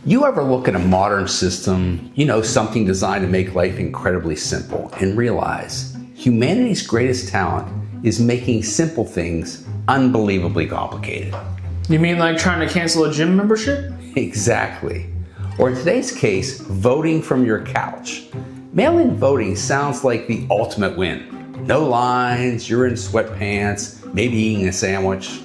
You ever look at a modern system, something designed to make life incredibly simple, and realize humanity's greatest talent is making simple things unbelievably complicated? You mean like trying to cancel a gym membership? Exactly. Or in today's case, voting from your couch. Mail-in voting sounds like the ultimate win. No lines, you're in sweatpants, maybe eating a sandwich.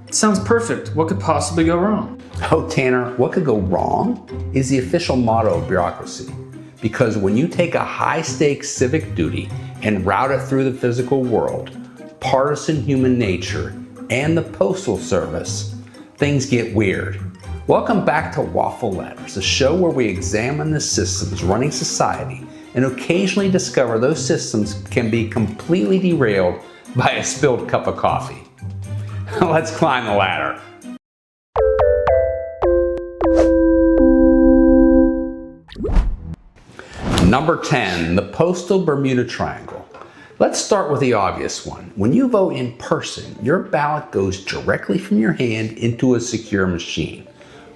Sounds perfect. What could possibly go wrong? Oh, Tanner, what could go wrong is the official motto of bureaucracy. Because when you take a high-stakes civic duty and route it through the physical world, partisan human nature, and the Postal Service, things get weird. Welcome back to Waffle Ladders, a show where we examine the systems running society and occasionally discover those systems can be completely derailed by a spilled cup of coffee. Let's climb the ladder. Number 10, the Postal Bermuda Triangle. Let's start with the obvious one. When you vote in person, your ballot goes directly from your hand into a secure machine.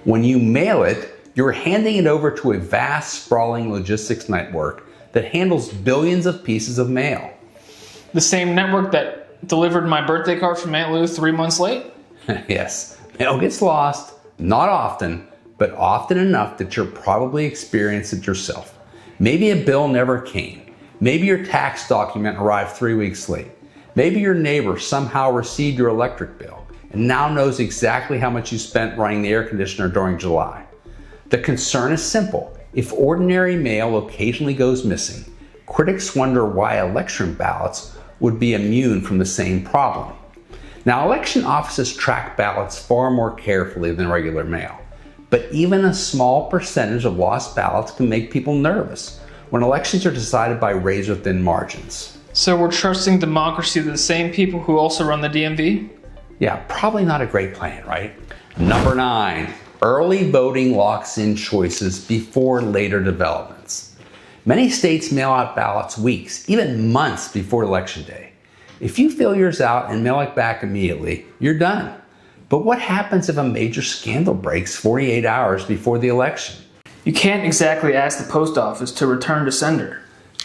When you mail it, you're handing it over to a vast, sprawling logistics network that handles billions of pieces of mail. The same network that delivered my birthday card from Aunt Lou 3 months late? Yes, mail gets lost, not often, but often enough that you'll probably experience it yourself. Maybe a bill never came. Maybe your tax document arrived 3 weeks late. Maybe your neighbor somehow received your electric bill and now knows exactly how much you spent running the air conditioner during July. The concern is simple. If ordinary mail occasionally goes missing, critics wonder why election ballots would be immune from the same problem. Now, election offices track ballots far more carefully than regular mail. But even a small percentage of lost ballots can make people nervous when elections are decided by razor-thin margins. So we're trusting democracy to the same people who also run the DMV? Yeah, probably not a great plan, right? Number 9, early voting locks in choices before later developments. Many states mail out ballots weeks, even months before Election Day. If you fill yours out and mail it back immediately, you're done. But what happens if a major scandal breaks 48 hours before the election? You can't exactly ask the post office to return to sender.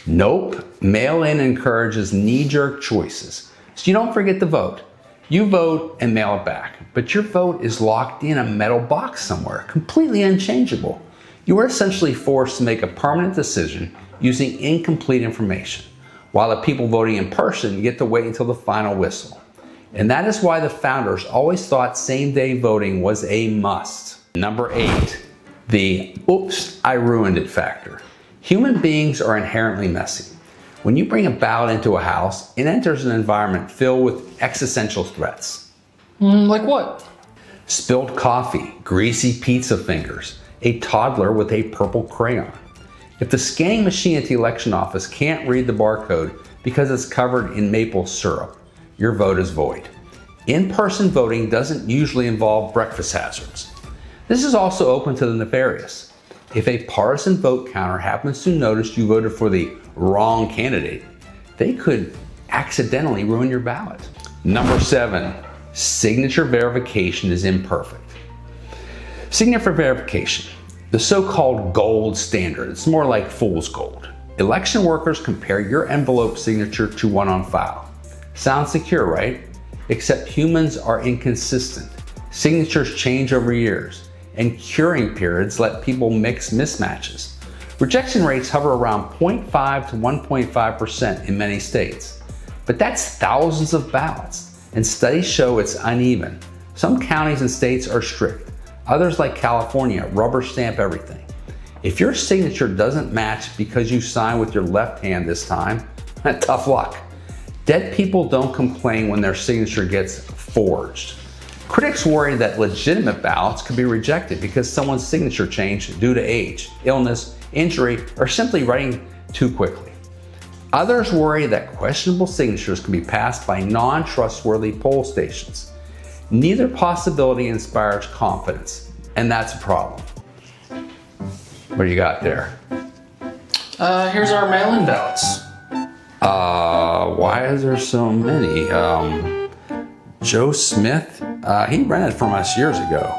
Nope. Mail-in encourages knee-jerk choices. So you don't forget to vote. You vote and mail it back. But your vote is locked in a metal box somewhere, completely unchangeable. You are essentially forced to make a permanent decision using incomplete information, while the people voting in person get to wait until the final whistle. And that is why the founders always thought same-day voting was a must. Number 8, the oops, I ruined it factor. Human beings are inherently messy. When you bring a ballot into a house, it enters an environment filled with existential threats. Like what? Spilled coffee, greasy pizza fingers, a toddler with a purple crayon. If the scanning machine at the election office can't read the barcode because it's covered in maple syrup, your vote is void. In-person voting doesn't usually involve breakfast hazards. This is also open to the nefarious. If a partisan vote counter happens to notice you voted for the wrong candidate, they could accidentally ruin your ballot. Number 7, signature verification is imperfect. Signature verification, the so-called gold standard. It's more like fool's gold. Election workers compare your envelope signature to one on file. Sounds secure, right? Except humans are inconsistent. Signatures change over years, and curing periods let people mix mismatches. Rejection rates hover around 0.5 to 1.5% in many states. But that's thousands of ballots, and studies show it's uneven. Some counties and states are strict. Others, like California, rubber stamp everything. If your signature doesn't match because you signed with your left hand this time, tough luck. Dead people don't complain when their signature gets forged. Critics worry that legitimate ballots could be rejected because someone's signature changed due to age, illness, injury, or simply writing too quickly. Others worry that questionable signatures can be passed by non-trustworthy poll stations. Neither possibility inspires confidence, and that's a problem. What do you got there? Here's our mail-in ballots. Why is there so many? Joe Smith, he rented from us years ago.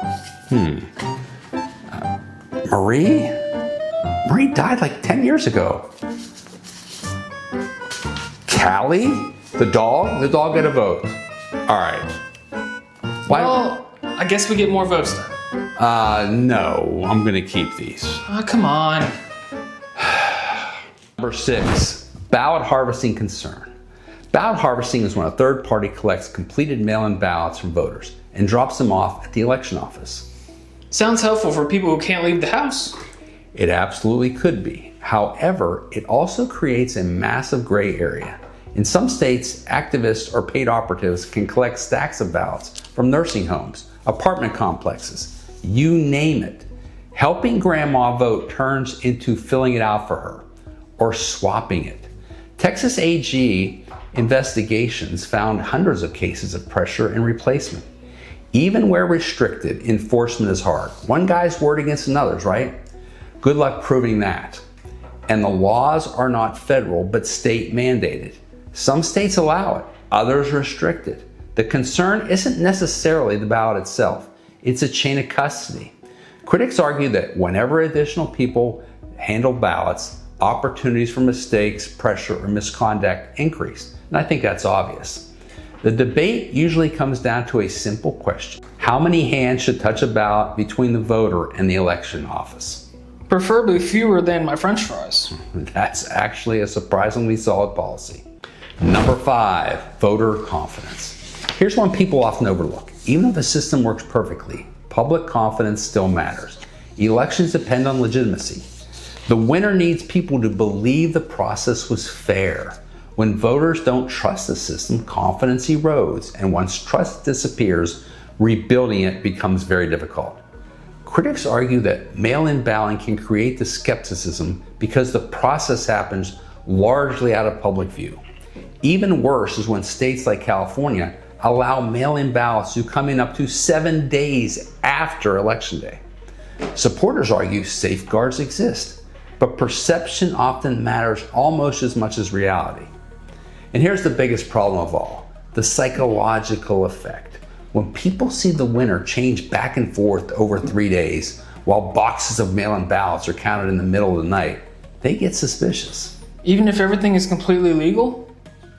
Marie? Marie died like 10 years ago. Callie? The dog? The dog got a vote. All right. Why? Well, I guess we get more votes then. No, I'm gonna keep these. Oh, come on. Number 6, ballot harvesting concern. Ballot harvesting is when a third party collects completed mail-in ballots from voters and drops them off at the election office. Sounds helpful for people who can't leave the house. It absolutely could be. However, it also creates a massive gray area. In some states, activists or paid operatives can collect stacks of ballots from nursing homes, apartment complexes, you name it. Helping grandma vote turns into filling it out for her or swapping it. Texas AG investigations found hundreds of cases of pressure and replacement. Even where restricted, enforcement is hard. One guy's word against another's, right? Good luck proving that. And the laws are not federal, but state mandated. Some states allow it, others restrict it. The concern isn't necessarily the ballot itself, it's a chain of custody. Critics argue that whenever additional people handle ballots, opportunities for mistakes, pressure, or misconduct increase. And I think that's obvious. The debate usually comes down to a simple question. How many hands should touch a ballot between the voter and the election office? Preferably fewer than my French fries. That's actually a surprisingly solid policy. Number 5, voter confidence. Here's one people often overlook. Even if a system works perfectly, public confidence still matters. Elections depend on legitimacy. The winner needs people to believe the process was fair. When voters don't trust the system, confidence erodes, and once trust disappears, rebuilding it becomes very difficult. Critics argue that mail-in balloting can create the skepticism because the process happens largely out of public view. Even worse is when states like California allow mail-in ballots to come in up to 7 days after Election Day. Supporters argue safeguards exist, but perception often matters almost as much as reality. And here's the biggest problem of all, the psychological effect. When people see the winner change back and forth over 3 days, while boxes of mail-in ballots are counted in the middle of the night, they get suspicious. Even if everything is completely legal?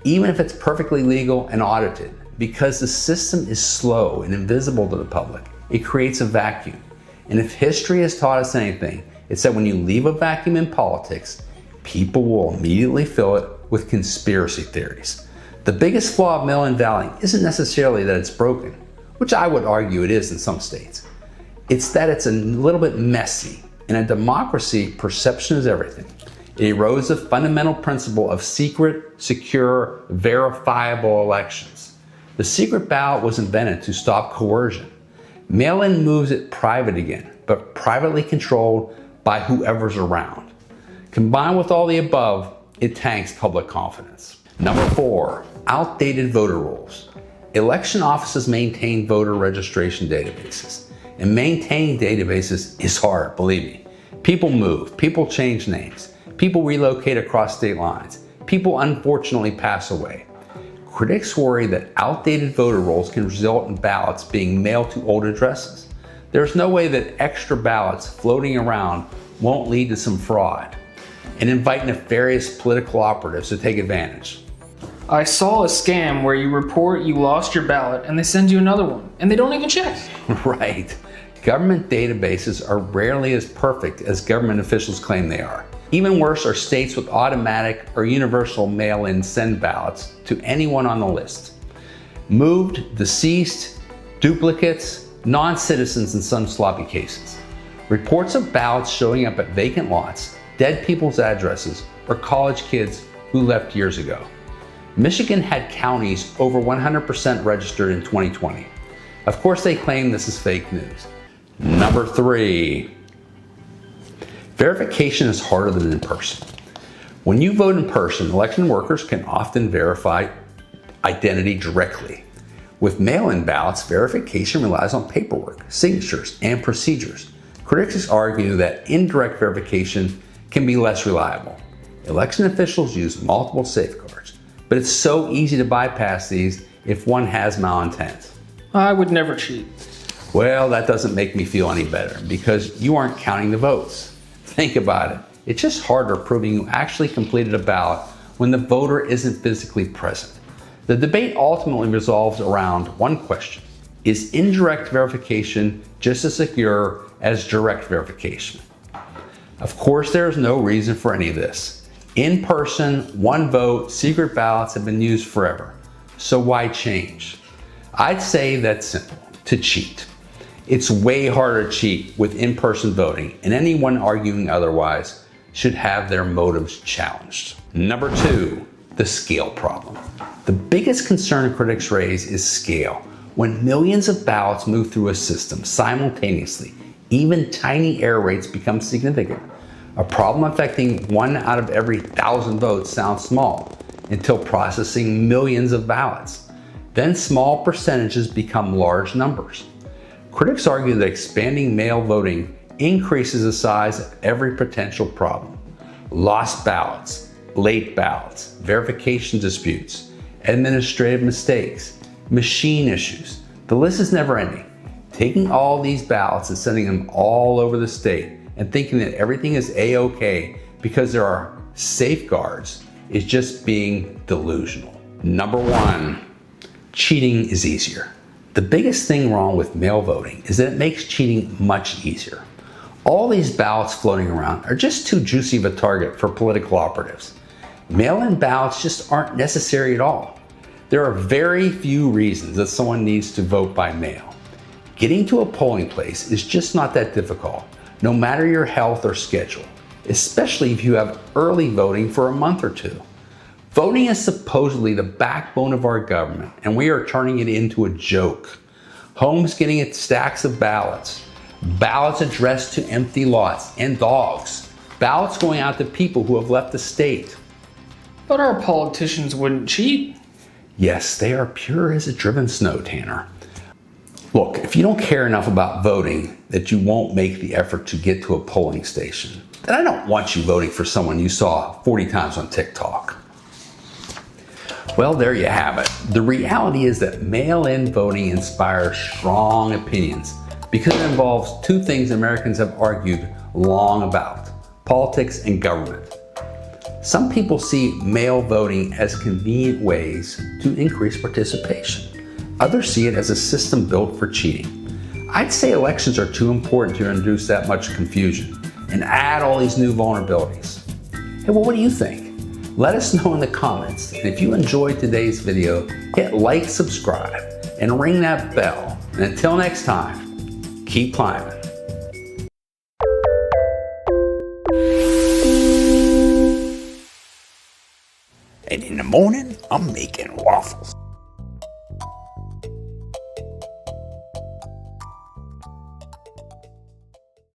Even if it's perfectly legal and audited, because the system is slow and invisible to the public, it creates a vacuum. And if history has taught us anything, it's that when you leave a vacuum in politics, people will immediately fill it with conspiracy theories. The biggest flaw of mail-in balloting isn't necessarily that it's broken, which I would argue it is in some states. It's that it's a little bit messy. In a democracy, perception is everything. It erodes the fundamental principle of secret, secure, verifiable elections. The secret ballot was invented to stop coercion. Mail-in moves it private again, but privately controlled by whoever's around. Combined with all the above, it tanks public confidence. Number 4, outdated voter rolls. Election offices maintain voter registration databases. And maintaining databases is hard, believe me. People move, people change names. People relocate across state lines. People unfortunately pass away. Critics worry that outdated voter rolls can result in ballots being mailed to old addresses. There's no way that extra ballots floating around won't lead to some fraud and invite nefarious political operatives to take advantage. I saw a scam where you report you lost your ballot and they send you another one, and they don't even check. Right. Government databases are rarely as perfect as government officials claim they are. Even worse are states with automatic or universal mail-in send ballots to anyone on the list. Moved, deceased, duplicates, non-citizens in some sloppy cases. Reports of ballots showing up at vacant lots, dead people's addresses, or college kids who left years ago. Michigan had counties over 100% registered in 2020. Of course, they claim this is fake news. Number 3. Verification is harder than in person. When you vote in person, election workers can often verify identity directly. With mail-in ballots, verification relies on paperwork, signatures, and procedures. Critics argue that indirect verification can be less reliable. Election officials use multiple safeguards, but it's so easy to bypass these if one has malintent. I would never cheat. Well, that doesn't make me feel any better because you aren't counting the votes. Think about it. It's just harder proving you actually completed a ballot when the voter isn't physically present. The debate ultimately resolves around one question. Is indirect verification just as secure as direct verification? Of course, there is no reason for any of this. In person, one vote, secret ballots have been used forever. So why change? I'd say that's simple, to cheat. It's way harder to cheat with in-person voting, and anyone arguing otherwise should have their motives challenged. Number 2, the scale problem. The biggest concern critics raise is scale. When millions of ballots move through a system simultaneously, even tiny error rates become significant. A problem affecting 1 out of every 1,000 votes sounds small until processing millions of ballots. Then small percentages become large numbers. Critics argue that expanding mail voting increases the size of every potential problem. Lost ballots, late ballots, verification disputes, administrative mistakes, machine issues. The list is never ending. Taking all these ballots and sending them all over the state and thinking that everything is A-OK because there are safeguards is just being delusional. Number 1, cheating is easier. The biggest thing wrong with mail voting is that it makes cheating much easier. All these ballots floating around are just too juicy of a target for political operatives. Mail-in ballots just aren't necessary at all. There are very few reasons that someone needs to vote by mail. Getting to a polling place is just not that difficult, no matter your health or schedule, especially if you have early voting for a month or 2. Voting is supposedly the backbone of our government, and we are turning it into a joke. Homes getting its stacks of ballots, ballots addressed to empty lots and dogs, ballots going out to people who have left the state. But our politicians wouldn't cheat. Yes, they are pure as a driven snow, Tanner. Look, if you don't care enough about voting that you won't make the effort to get to a polling station, then I don't want you voting for someone you saw 40 times on TikTok. Well, there you have it. The reality is that mail-in voting inspires strong opinions because it involves 2 things Americans have argued long about: politics and government. Some people see mail voting as convenient ways to increase participation. Others see it as a system built for cheating. I'd say elections are too important to introduce that much confusion and add all these new vulnerabilities. Hey, well, what do you think? Let us know in the comments. And if you enjoyed today's video, hit like, subscribe, and ring that bell. And until next time, keep climbing. And in the morning, I'm making waffles.